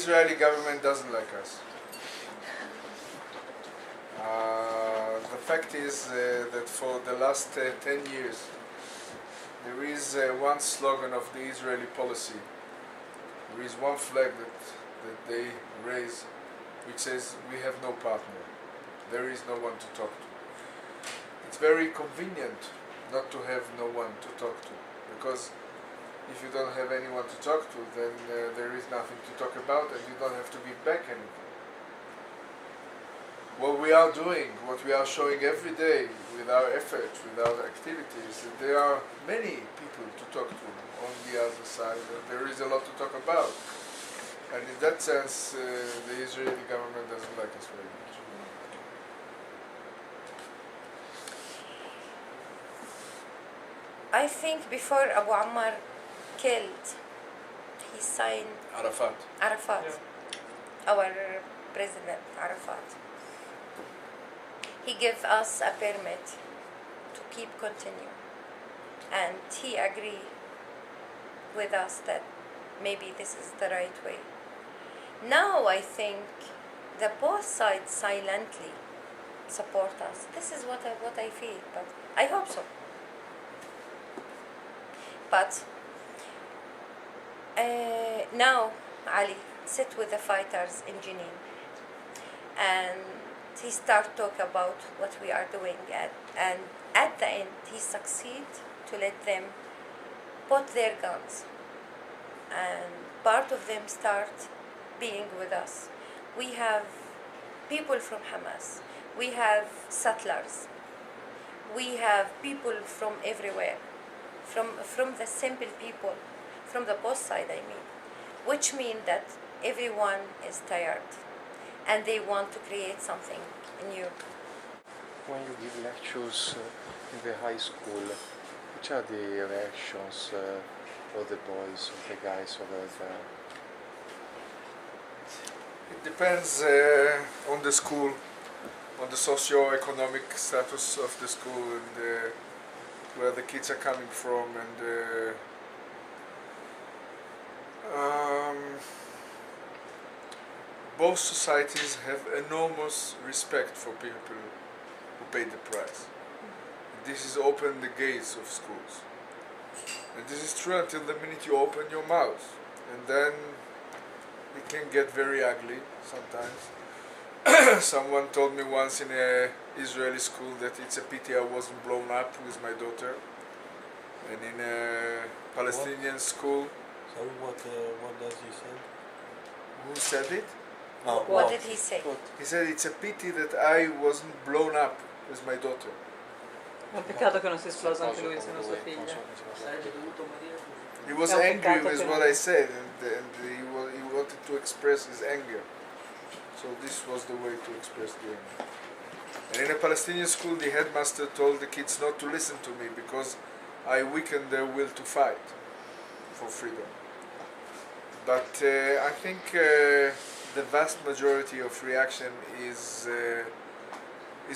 Israeli government doesn't like us. The fact is that for the last 10 years there is one slogan of the Israeli policy. There is one flag that they raise which says, we have no partner. There is no one to talk to. It's very convenient not to have no one to talk to, because if you don't have anyone to talk to, then there is nothing to talk about and you don't have to give back anything. What we are doing, what we are showing every day with our efforts, with our activities, there are many people to talk to on the other side, and there is a lot to talk about. And in that sense, the Israeli government doesn't like us very much. I think before Abu Ammar killed, he signed Arafat. Yeah. Our president Arafat. He gave us a permit to keep continue, and he agreed with us that maybe this is the right way. Now I think the both sides silently support us. This is what I feel, but I hope so. But now Ali sit with the fighters in Jenin, and he start talk about what we are doing, and at the end he succeed to let them put their guns, and part of them start being with us. We have people from Hamas, we have settlers, we have people from everywhere, from the simple people, from the both side I mean, which mean that everyone is tired and they want to create something new. When you give lectures in the high school, which are the reactions of the boys, of the guys over there? It depends on the school, on the socio-economic status of the school, and where the kids are coming from, and both societies have enormous respect for people who pay the price. This is open the gates of schools. And this is true until the minute you open your mouth. And then it can get very ugly sometimes. Someone told me once in an Israeli school that it's a pity I wasn't blown up with my daughter. And in a Palestinian school... Sorry, what does he say? Who said it? What did he say? He said it's a pity that I wasn't blown up with my daughter. È un peccato che non si esplosa anche lui insieme a sua figlia. He was angry with what I said, and he wanted to express his anger. So this was the way to express the anger. And in a Palestinian school, the headmaster told the kids not to listen to me because I weakened their will to fight for freedom. But I think the vast majority of reaction is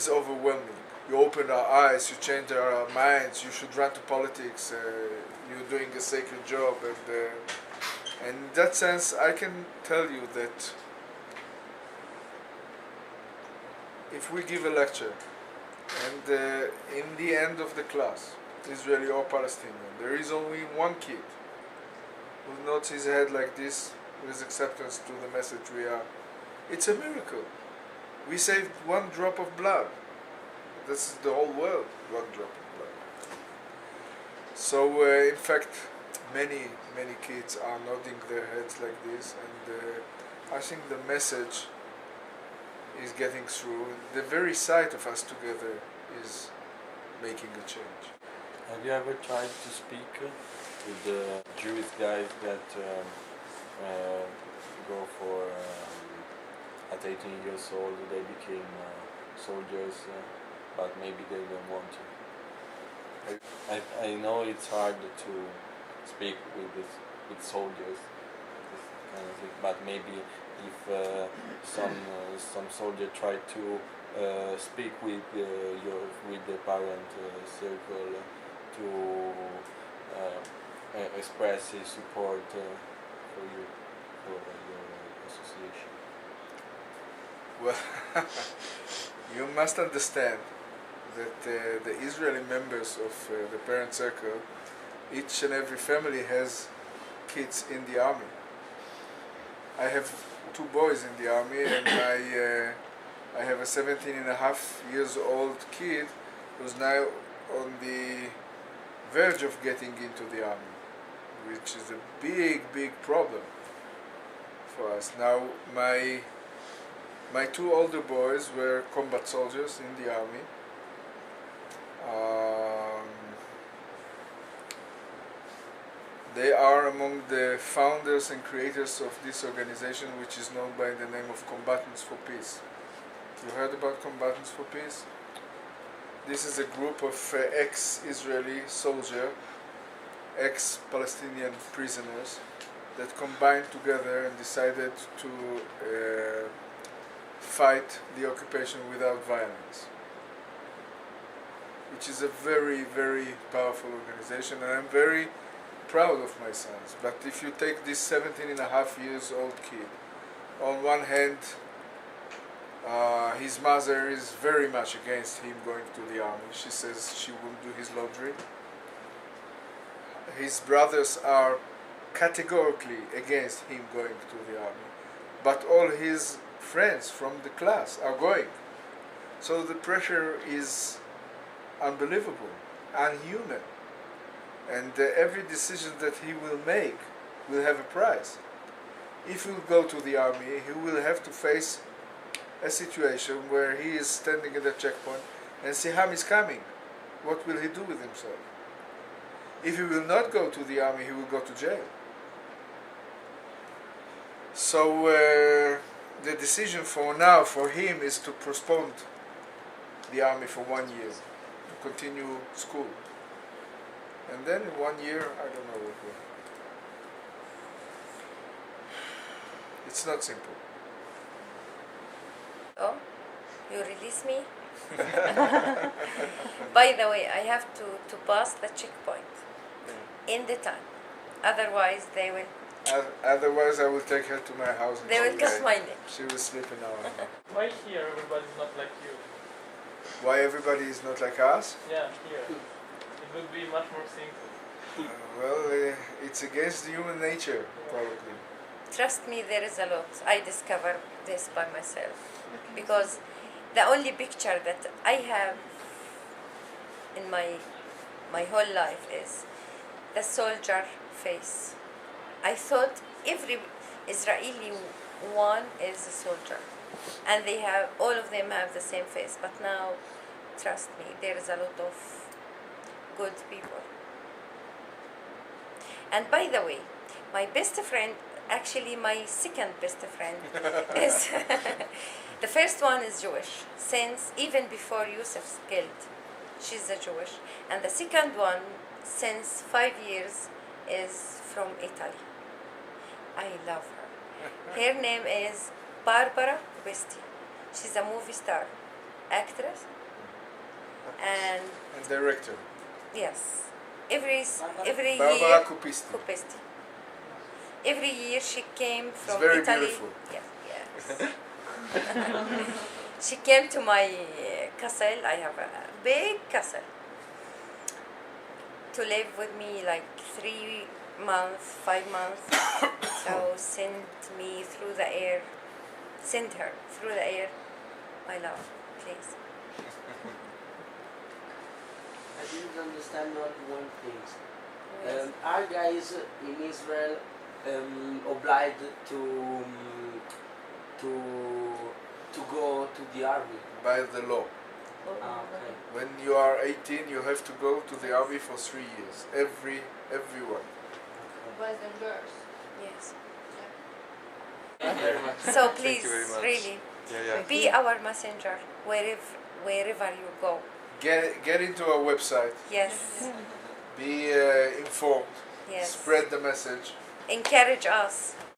overwhelming. You open our eyes, you change our minds, you should run to politics, you're doing a sacred job, and in that sense I can tell you that if we give a lecture and in the end of the class, Israeli or Palestinian, there is only one kid who nods his head like this with acceptance to the message we are, it's a miracle. We saved one drop of blood. This is the whole world, one drop of blood. So in fact, many kids are nodding their heads like this, and I think the message is getting through. The very sight of us together is making a change. Have you ever tried to speak with the Jewish guys that go for, at 18 years old, they became soldiers, but maybe they don't want to? I know it's hard to speak with soldiers, this kind of thing, but maybe if some soldier try to speak with the parent circle to express his support for you, for your Well, you must understand that the Israeli members of the parent circle, each and every family has kids in the army. I have 2 boys in the army, and I have a 17.5 years old kid who's now on the verge of getting into the army, which is a big problem for us. Now, my 2 older boys were combat soldiers in the army. They are among the founders and creators of this organization, which is known by the name of Combatants for Peace. You heard about Combatants for Peace? This is a group of ex-Israeli soldiers, ex-Palestinian prisoners that combined together and decided to fight the occupation without violence, which is a very powerful organization, and I'm very proud of my sons. But if you take this 17.5 years old kid, on one hand, his mother is very much against him going to the army. She says she won't do his laundry. His brothers are categorically against him going to the army, but all his friends from the class are going. So the pressure is unbelievable, unhuman, and every decision that he will make will have a price. If he will go to the army, he will have to face a situation where he is standing at the checkpoint and Siham is coming. What will he do with himself? If he will not go to the army, he will go to jail. So the decision for now for him is to postpone the army for 1 year, to continue school. And then in 1 year, I don't know what will. It's not simple. Oh, you release me? By the way, I have to pass the checkpoint in the time. Otherwise, they will. Otherwise, I will take her to my house. And They will cut my neck. She will sleep in our house. Why here everybody's not like you? Why everybody is not like us? Yeah, here. It would be much more simple. Well, it's against the human nature, probably. Trust me, there is a lot. I discovered this by myself. Because the only picture that I have in my whole life is the soldier face. I thought every Israeli one is a soldier, and all of them have the same face. But now, trust me, there is a lot of good people. And by the way, my best friend, actually my second best friend, is the first one is Jewish, since even before Yusuf's killed, she's a Jewish, and the second one, since 5 years, is from Italy. I love her. Her name is Barbara Questi. She's a movie star, actress, and director. yes, every Barbara year. Cupisti. Every year she came from It's very Italy. beautiful. Yes. She came to my castle. I have a big castle. To live with me like 3 months, 5 months. So send me through the air. Send her through the air. My love, please. I didn't understand not one thing. Yes. Are guys in Israel obliged to go to the army? By the law. Okay. When you are 18, you have to go to the army for 3 years. Everyone. Boys and girls. Yes. Thank you very much. So Thank please, you very much. really, Yeah. be our messenger wherever you go. Get into our website. Yes. Be informed. Yes. Spread the message. Encourage us.